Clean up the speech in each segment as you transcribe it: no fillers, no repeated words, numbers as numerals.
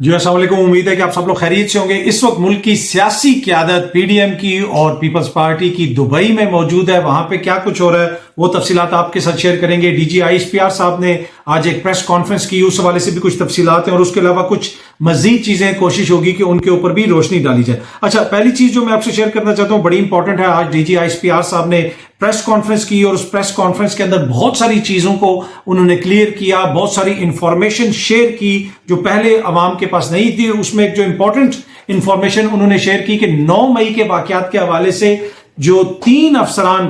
जी अस्सलाम वालेकुम। उम्मीद है कि आप सब लोग खैरियत से होंगे। इस वक्त मुल्क की सियासी क़यादत पीडीएम की और पीपल्स पार्टी की दुबई में मौजूद है। वहां पे क्या कुछ हो रहा है वो तफसीलात आपके साथ शेयर करेंगे। डीजी आईएसपीआर साहब ने आज एक प्रेस कॉन्फ्रेंस की, उस हवाले से भी कुछ तफसीलात हैं और उसके अलावा कुछ मजीद चीजें कोशिश होगी कि उनके ऊपर भी रोशनी डाली जाए। अच्छा, पहली चीज जो मैं आपसे शेयर करना चाहता हूं, बड़ी इंपॉर्टेंट है। आज डीजी आईएसपीआर साहब ने प्रेस कॉन्फ्रेंस की और उस प्रेस कॉन्फ्रेंस के अंदर बहुत सारी चीजों को उन्होंने क्लियर किया, बहुत सारी इंफॉर्मेशन शेयर की जो पहले अवाम के पास नहीं थी। उसमें एक जो इंपॉर्टेंट इंफॉर्मेशन उन्होंने शेयर की कि 9 मई के वाकयात के हवाले से जो तीन अफसरान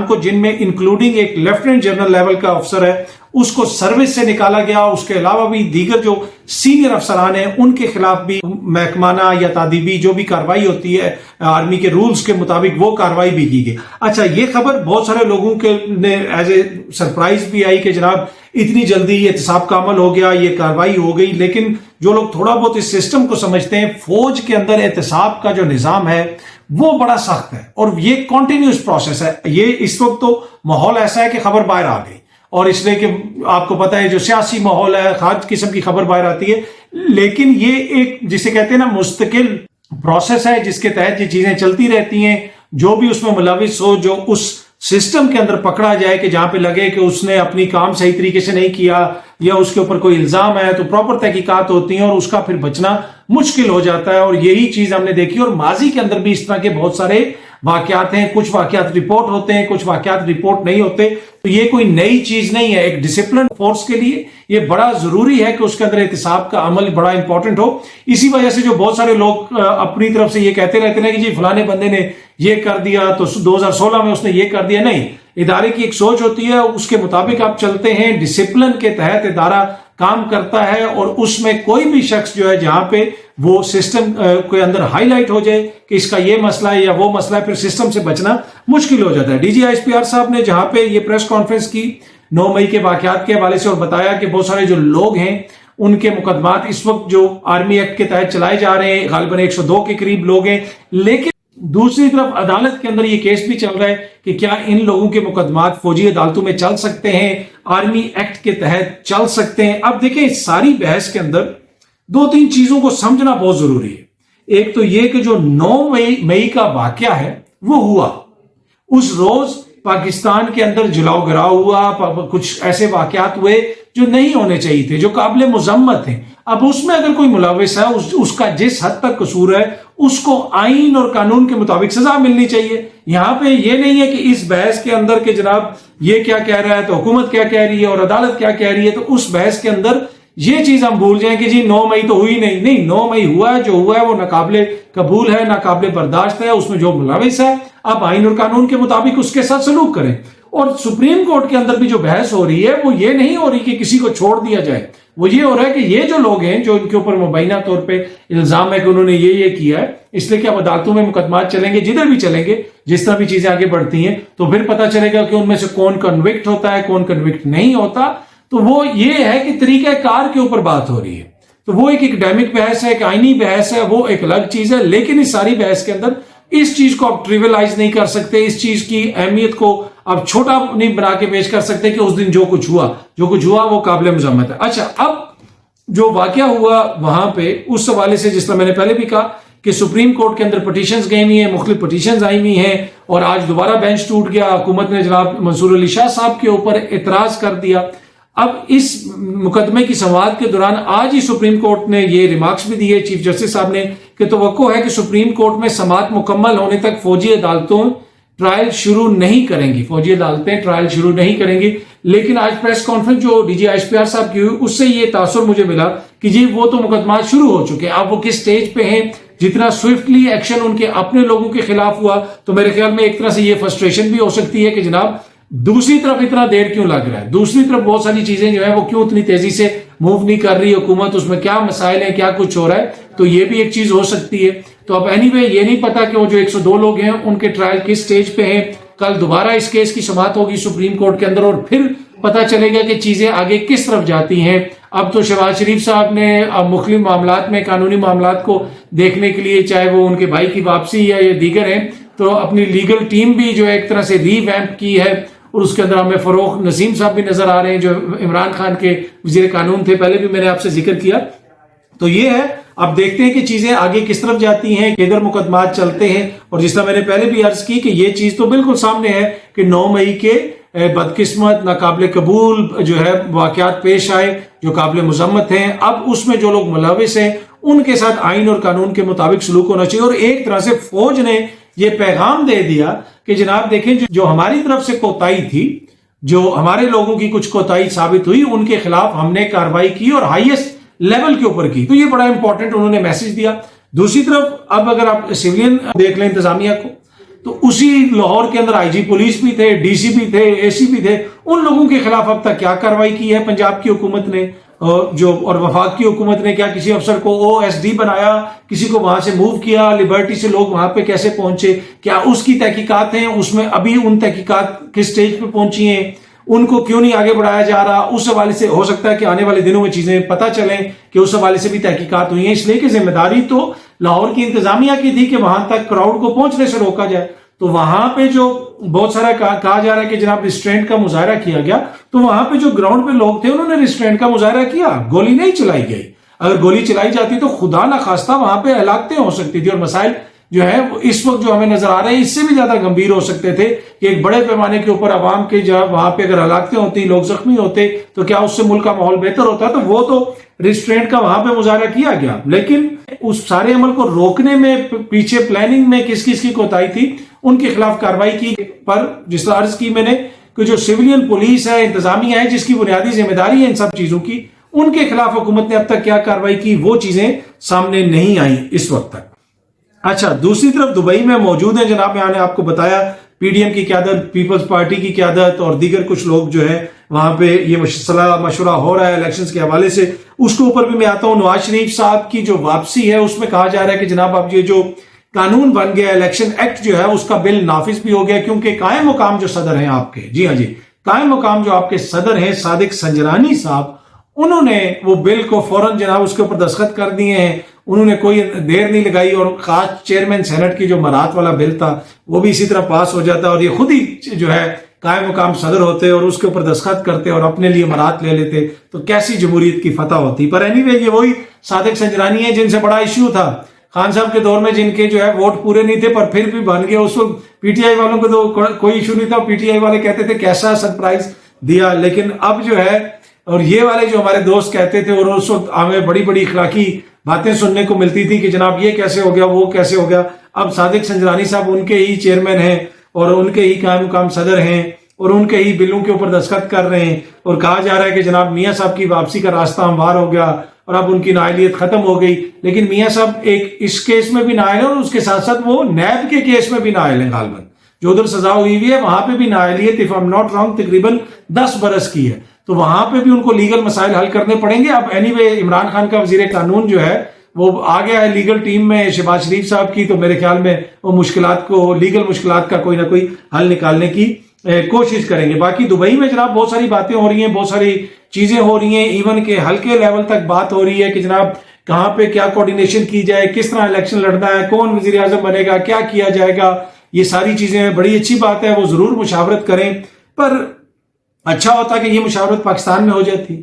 को जिनमें इंक्लूडिंग एक लेफ्टिनेंट जनरल लेवल का अफसर है उसको सर्विस से निकाला गया। उसके अलावा भी दीगर जो सीनियर अफसरान हैं उनके खिलाफ भी महकमाना या तादीबी जो भी कार्रवाई होती है आर्मी के रूल्स के मुताबिक वो कार्रवाई भी की गई। अच्छा, ये खबर बहुत सारे लोगों के ने एज ए सरप्राइज भी आई कि जनाब इतनी जल्दी ये एहतसाब का अमल हो गया, ये कार्रवाई हो गई। लेकिन जो लोग थोड़ा बहुत इस सिस्टम को समझते हैं, फौज के अंदर एहतसाब का जो निजाम है वो बड़ा सख्त है और ये कॉन्टिन्यूस प्रोसेस है। ये इस वक्त तो माहौल ऐसा है कि खबर बाहर आ गई और इसलिए कि आपको पता है जो सियासी माहौल है, हर किस्म की खबर बाहर आती है। लेकिन ये एक जिसे कहते हैं ना मुस्तकिल प्रोसेस है जिसके तहत ये चीजें चलती रहती हैं। जो भी उसमें मुलविस हो, जो उस सिस्टम के अंदर पकड़ा जाए कि जहां पे लगे कि उसने अपनी काम सही तरीके से नहीं किया या उसके ऊपर कोई इल्जाम है, तो प्रॉपर तहकीकात होती हैं और उसका फिर बचना मुश्किल हो जाता है। और यही चीज हमने देखी और माजी के अंदर भी इस तरह के बहुत सारे वाकयात हैं। कुछ वाकयात रिपोर्ट होते हैं, कुछ वाकयात रिपोर्ट नहीं होते। तो ये कोई नई चीज नहीं है। एक डिसिप्लिन फोर्स के लिए ये बड़ा जरूरी है कि उसके अंदर एहतिसाब का अमल बड़ा इंपॉर्टेंट हो। इसी वजह से जो बहुत सारे लोग अपनी तरफ से ये कहते रहते हैं कि जी फलाने बंदे ने ये कर दिया तो 2016 में उसने ये कर दिया। नहीं, इदारे की एक सोच होती है, उसके मुताबिक आप चलते हैं। डिसिप्लिन के तहत इदारा काम करता है और उसमें कोई भी शख्स जो है जहां पे वो सिस्टम के अंदर हाईलाइट हो जाए कि इसका ये मसला है या वो मसला है, फिर सिस्टम से बचना मुश्किल हो जाता है। डीजी आईएसपीआर साहब ने जहां पे ये प्रेस कॉन्फ्रेंस की 9 मई के वाकयात के हवाले से और बताया कि बहुत सारे जो लोग हैं उनके मुकदमात इस वक्त जो आर्मी एक्ट के तहत चलाए जा रहे हैं, गालिबन 102 के करीब लोग हैं। लेकिन दूसरी तरफ अदालत के अंदर ये केस भी चल रहा है कि क्या इन लोगों के मुकदमात फौजी अदालतों में चल सकते हैं, आर्मी एक्ट के तहत चल सकते हैं। अब देखें, इस सारी बहस के अंदर 2-3 चीजों को समझना बहुत जरूरी है। एक तो यह कि जो 9 मई का वाकया है वो हुआ, उस रोज पाकिस्तान के अंदर जलाओ गिराव हुआ, कुछ ऐसे वाकयात हुए जो नहीं होने चाहिए थे, जो काबिल मुजम्मत थे। अब उसमें अगर कोई मुलविस है, उसका जिस हद तक कसूर है उसको आइन और कानून के मुताबिक सजा मिलनी चाहिए। यहां पे ये नहीं है कि इस बहस के अंदर के जनाब ये क्या कह रहा है तो हुकूमत क्या कह रही है और अदालत क्या कह रही है, तो उस बहस के अंदर ये चीज हम भूल जाएं कि जी 9 मई तो हुई नहीं। 9 मई हुआ है, जो हुआ है वो नाकाबिले कबूल है, नाकाबिले बर्दाश्त है। उसमें जो मुलविस है आप आइन और कानून के मुताबिक उसके साथ सलूक करें। और सुप्रीम कोर्ट के अंदर भी जो बहस हो रही है वो ये नहीं हो रही कि किसी को छोड़ दिया जाए, वो ये हो रहा है कि ये जो लोग हैं जो इनके ऊपर मुबैना तौर पे इल्जाम है कि उन्होंने ये किया है, इसलिए कि अब अदालतों में मुकदमात चलेंगे, जिधर भी चलेंगे, जिस तरह भी चीजें आगे बढ़ती हैं, तो फिर पता चलेगा कि उनमें से कौन कन्विक्ट होता है, कौन कन्विक्ट नहीं होता। तो वो ये है कि तरीकाकार के ऊपर बात हो रही है। तो वो एक एकेडमिक बहस है, एक आईनी बहस है, वो एक अलग चीज है। लेकिन इस सारी बहस के अंदर इस चीज को आप ट्रिवियलाइज नहीं कर सकते, इस चीज की अहमियत को आप छोटा नहीं बना के पेश कर सकते कि उस दिन जो कुछ हुआ वो काबिल मुजम्मत है। अच्छा, अब जो वाकया हुआ वहां पे उस हवाले से जिस तरह मैंने पहले भी कहा कि सुप्रीम कोर्ट के अंदर पिटीशंस गई हुई हैं, मुख्तलिफ पिटीशंस आई हुई हैं और आज दोबारा बेंच टूट गया। हुकूमत ने जनाब मंसूर अली शाह साहब के ऊपर एतराज कर दिया। अब इस मुकदमे की संवाद के दौरान आज ही सुप्रीम कोर्ट ने ये रिमार्क्स भी दिए चीफ जस्टिस साहब ने कि तवक्को है कि सुप्रीम कोर्ट में समाअत मुकम्मल होने तक फौजी अदालतें ट्रायल शुरू नहीं करेंगी। लेकिन आज प्रेस कॉन्फ्रेंस जो डीजी आईएसपीआर साहब की हुई उससे ये तासुर मुझे मिला कि जी वो तो मुकदमा शुरू हो चुके हैं। अब वो किस स्टेज पे हैं, जितना स्विफ्टली एक्शन उनके अपने लोगों के खिलाफ हुआ तो मेरे ख्याल में एक तरह से ये फ्रस्ट्रेशन भी हो सकती है कि जनाब दूसरी तरफ इतना देर क्यों लग रहा है, दूसरी तरफ बहुत सारी चीजें जो है वो क्यों इतनी तेजी से मूव नहीं कर रही हुकूमत, उसमें क्या मसाइल है, क्या कुछ हो रहा है। तो ये भी एक चीज हो सकती है। तो अब एनीवे ये नहीं पता कि वो जो 102 लोग हैं उनके ट्रायल किस स्टेज पे हैं। कल दोबारा इस केस की समाअत होगी सुप्रीम कोर्ट के अंदर और फिर पता चलेगा कि चीजें आगे किस तरफ जाती हैं। अब तो शहबाज शरीफ साहब ने मुख्तलिफ मामलात में कानूनी मामलात को देखने के लिए, चाहे वो उनके भाई की वापसी या ये दीगर है, तो अपनी लीगल टीम भी जो है एक तरह से रीवैम्प की है और उसके अंदर हमें फरोख नसीम साहब भी नजर आ रहे हैं जो इमरान खान के वजीर कानून थे, पहले भी मैंने आपसे जिक्र किया। तो ये है, अब देखते हैं कि चीजें आगे किस तरफ जाती हैं, किधर मुकदमात चलते हैं। और जिस तरह मैंने पहले भी अर्ज की कि ये चीज तो बिल्कुल सामने है कि 9 मई के बदकिस्मत नाकाबिल कबूल जो है वाकयात पेश आए जो काबिल मजम्मत हैं। अब उसमें जो लोग मुलविस हैं उनके साथ आइन और कानून के मुताबिक सलूक होना चाहिए। और एक तरह से फौज ने यह पैगाम दे दिया कि जनाब देखें, जो हमारी तरफ से कोताही थी, जो हमारे लोगों की कुछ कोताही साबित हुई, उनके खिलाफ हमने कार्रवाई की और हाईएस्ट लेवल के ऊपर की। तो ये बड़ा इंपॉर्टेंट उन्होंने मैसेज दिया। दूसरी तरफ अब अगर आप सिविलियन देख लें इंतजामिया को, तो उसी लाहौर के अंदर आईजी पुलिस भी थे, डीसी भी थे, एसी भी थे। उन लोगों के खिलाफ अब तक क्या कार्रवाई की है पंजाब की हुकूमत ने और वफाक की हुकूमत ने? क्या किसी अफसर को ओएसडी बनाया, किसी को वहां से मूव किया, लिबर्टी से लोग वहां पे कैसे पहुंचे, क्या उसकी तहकीकात हैं? उसमें अभी उन तहकीकात किस स्टेज पे पहुंची हैं, उनको क्यों नहीं आगे बढ़ाया जा रहा? उस हवाले से हो सकता है कि आने वाले दिनों में चीजें पता चलें कि उस हवाले से भी तहकीकात हुई है। इसलिए कि जिम्मेदारी तो लाहौर की इंतजामिया की थी कि वहां तक क्राउड को पहुंचने से रोका जाए। तो वहां पे जो बहुत सारा कहा जा रहा है कि जनाब रिस्ट्रेंट का मुजाहरा किया गया, तो वहां पे जो ग्राउंड पे लोग थे उन्होंने रिस्ट्रेंट का मुजाहरा किया, गोली नहीं चलाई गई। अगर गोली चलाई जाती तो खुदा ना खास्ता वहां पे हलाकतें हो सकती थी और मसाइल जो है इस वक्त जो हमें नजर आ रहे हैं इससे भी ज्यादा गंभीर हो सकते थे कि एक बड़े पैमाने के ऊपर अवाम के जब वहां पे अगर हलाकतें होती, लोग जख्मी होते, तो क्या उससे मुल्क का माहौल बेहतर होता? तो वो तो रिस्ट्रेंट का वहां पे मुजाहरा किया गया, लेकिन उस सारे अमल को रोकने में पीछे प्लानिंग में किस किस की कोताही थी, उनके खिलाफ कार्रवाई की। पर जिस तरह अर्ज की मैंने कि जो सिविलियन पुलिस है, इंतजामिया है, जिसकी बुनियादी जिम्मेदारी है इन सब चीजों की, उनके खिलाफ हुकूमत ने अब तक क्या कार्रवाई की, वो चीजें सामने नहीं आई इस वक्त तक। अच्छा, दूसरी तरफ दुबई में मौजूद है जनाब, मैंने आपको बताया पीडीएम की क़यादत, पीपल्स पार्टी की क़यादत और दीगर कुछ लोग जो है वहां पे ये सलाह मशवरा हो रहा है इलेक्शंस के हवाले से। उसके ऊपर भी मैं आता हूं। नवाज शरीफ साहब की जो वापसी है उसमें कहा जा रहा है कि जनाब अब ये जो कानून बन गया, इलेक्शन एक्ट जो है उसका बिल नाफिज भी हो गया, क्योंकि कायम मुकाम जो सदर हैं आपके, जी हाँ जी, कायम मुकाम जो आपके सदर हैं सादिक संजरानी साहब, उन्होंने वो बिल को फौरन जनाब उसके ऊपर दस्तखत कर दिए हैं। उन्होंने कोई देर नहीं लगाई और खास चेयरमैन सेनेट की जो मराहत वाला बिल था वो भी इसी तरह पास हो जाता और ये खुद ही जो है कायम मुकाम सदर होते और उसके ऊपर दस्तखत करते और अपने लिए मराहत ले लेते, तो कैसी जमहूरियत की फतह होती। पर एनीवे ये वही सादिक संजरानी है जिनसे बड़ा इश्यू था खान साहब के दौर में, जिनके जो है वोट पूरे नहीं थे पर फिर भी बन गए। उस वक्त पीटीआई वालों को तो कोई इशू नहीं था, पीटीआई वाले कहते थे कैसा सरप्राइज दिया। लेकिन अब जो है, और ये वाले जो हमारे दोस्त कहते थे और उस वक्त हमें बड़ी बड़ी इखलाकी बातें सुनने को मिलती थी कि जनाब ये कैसे हो गया, वो कैसे हो गया। अब सादिक संजरानी साहब उनके ही चेयरमैन हैं और उनके ही कायम मुकाम सदर हैं और उनके ही बिलों के ऊपर दस्तखत कर रहे हैं और कहा जा रहा है कि जनाब मियां साहब की वापसी का रास्ता हमवार हो गया और अब उनकी नाअहलियत खत्म हो गई। लेकिन मियां साहब एक इस केस में भी नाअहल है और उसके साथ साथ वो नैब के केस में भी नाअहल है। गालबन जो उधर सजा हुई है वहां पे भी नाअहलियत, if I am not wrong, तकरीबन 10 बरस की है। तो वहां पे भी उनको लीगल मसाइल हल करने पड़ेंगे। अब एनीवे इमरान खान का वजीर कानून जो है वो आ गया है लीगल टीम में शहबाज शरीफ साहब की, तो मेरे ख्याल में वो मुश्किलात को, लीगल मुश्किलात का कोई ना कोई हल निकालने की कोशिश करेंगे। बाकी दुबई में जनाब बहुत सारी बातें हो रही हैं, बहुत सारी चीजें हो रही हैं, इवन के हल्के लेवल तक बात हो रही है कि जनाब कहां पे क्या कोऑर्डिनेशन की जाए, किस तरह इलेक्शन लड़ना है, कौन वजीर आजम बनेगा, क्या किया जाएगा। ये सारी चीजें बड़ी अच्छी बात है, वो जरूर मुशावरत करें। पर अच्छा होता कि ये मुशावरत पाकिस्तान में हो जाती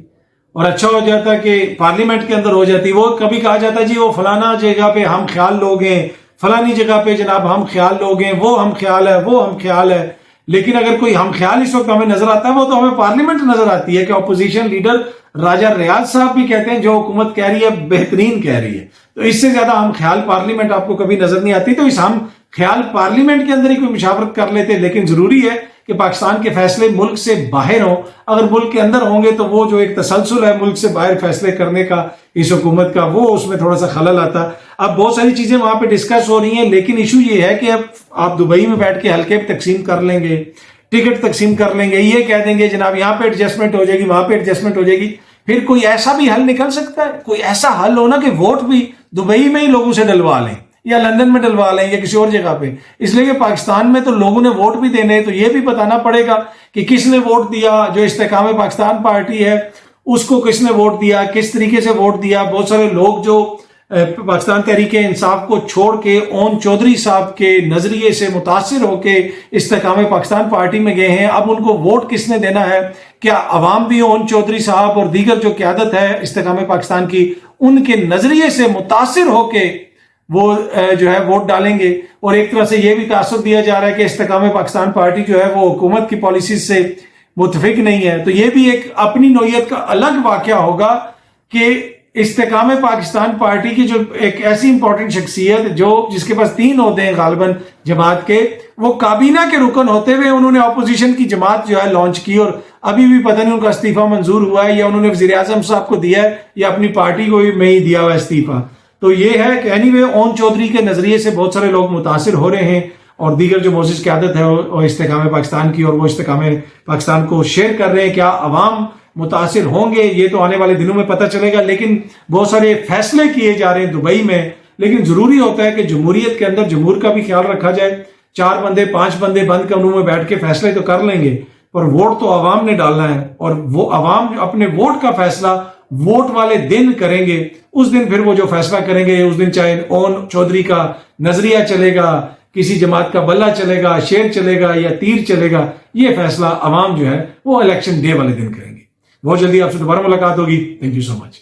और अच्छा हो जाता कि पार्लियामेंट के अंदर हो जाती। वो कभी कहा जाता जी वो फलाना जगह पे हम ख्याल लोग हैं, फलानी जगह पे जनाब हम ख्याल लोग हैं, वो हम ख्याल है, वो हम ख्याल है। लेकिन अगर कोई हम ख्याल इस वक्त हमें नजर आता है वो तो हमें पार्लियामेंट नजर आती है कि अपोजिशन लीडर राजा रियाज साहब भी कहते हैं जो हुकूमत कह रही है बेहतरीन कह रही है। तो इससे ज्यादा हम ख्याल पार्लियामेंट आपको कभी नजर नहीं आती। तो इस हम ख्याल पार्लियामेंट के अंदर ही कोई मुशावरत कर लेते, लेकिन जरूरी है कि पाकिस्तान के फैसले मुल्क से बाहर हों। अगर मुल्क के अंदर होंगे तो वो जो एक तसलसल है मुल्क से बाहर फैसले करने का इस हुकूमत का, वो उसमें थोड़ा सा खलल आता। अब बहुत सारी चीजें वहां पे डिस्कस हो रही हैं, लेकिन इशू ये है कि अब आप दुबई में बैठ के हल्के तकसीम कर लेंगे, टिकट तकसीम कर लेंगे, ये कह देंगे जनाब यहाँ पे एडजस्टमेंट हो जाएगी, वहां पे एडजस्टमेंट हो जाएगी। फिर कोई ऐसा भी हल निकल सकता है, कोई ऐसा हल हो ना कि वोट भी दुबई में ही लोगों से डलवा लें या लंदन में डलवा लें या किसी और जगह पे। इसलिए कि पाकिस्तान में तो लोगों ने वोट भी देने हैं, तो ये भी बताना पड़ेगा कि किसने वोट दिया। जो इस्तेकाम पाकिस्तान पार्टी है उसको किसने वोट दिया, किस तरीके से वोट दिया। बहुत सारे लोग जो पाकिस्तान तहरीक इंसाफ को छोड़ के ओन चौधरी साहब के नजरिए से मुतासिर होकर इस्तेकाम पाकिस्तान पार्टी में गए हैं, अब उनको वोट किसने देना है, क्या अवाम भी ओन चौधरी साहब और दीगर जो क़यादत है इस्तेकाम पाकिस्तान की, उनके नजरिए से मुतासिर होके वो जो है वोट डालेंगे? और एक तरह से यह भी तासुर दिया जा रहा है कि इस्तेकाम पाकिस्तान पार्टी जो है वो हुकूमत की पॉलिसी से मुतफिक नहीं है। तो यह भी एक अपनी नौयत का अलग वाकया होगा कि इस्तेकाम पाकिस्तान पार्टी की जो एक ऐसी इंपॉर्टेंट शख्सियत जो जिसके पास 3 ओहदे हैं गालिबन जमात के, वो काबीना के रुकन होते हुए उन्होंने ऑपोजिशन की जमात जो है लॉन्च की, और अभी भी पता नहीं उनका इस्तीफा मंजूर हुआ है या उन्होंने वजीर आजम साहब को दिया है या अपनी पार्टी को में ही दिया हुआ इस्तीफा। तो ये है कि एनीवे ओन चौधरी के नजरिए से बहुत सारे लोग मुतासिर हो रहे हैं, और दीगर जो मोजिज क़यादत है वो इस्तेकाम पाकिस्तान की, और वो इस्तेकाम पाकिस्तान को शेयर कर रहे हैं। क्या अवाम मुतासिर होंगे ये तो आने वाले दिनों में पता चलेगा, लेकिन बहुत सारे फैसले किए जा रहे हैं दुबई में। लेकिन जरूरी होता है कि जमहूरियत के अंदर जमहूर का भी ख्याल रखा जाए। 4 बंदे 5 बंदे बंद कानून में बैठ के फैसले तो कर लेंगे, पर वोट तो अवाम ने डालना है, और वो अवाम अपने वोट का फैसला वोट वाले दिन करेंगे। उस दिन फिर वो जो फैसला करेंगे, उस दिन चाहे ओन चौधरी का नजरिया चलेगा, किसी जमात का बल्ला चलेगा, शेर चलेगा या तीर चलेगा, ये फैसला अवाम जो है वो इलेक्शन डे वाले दिन करेंगे। बहुत जल्दी आपसे दोबारा मुलाकात होगी। Thank you so much.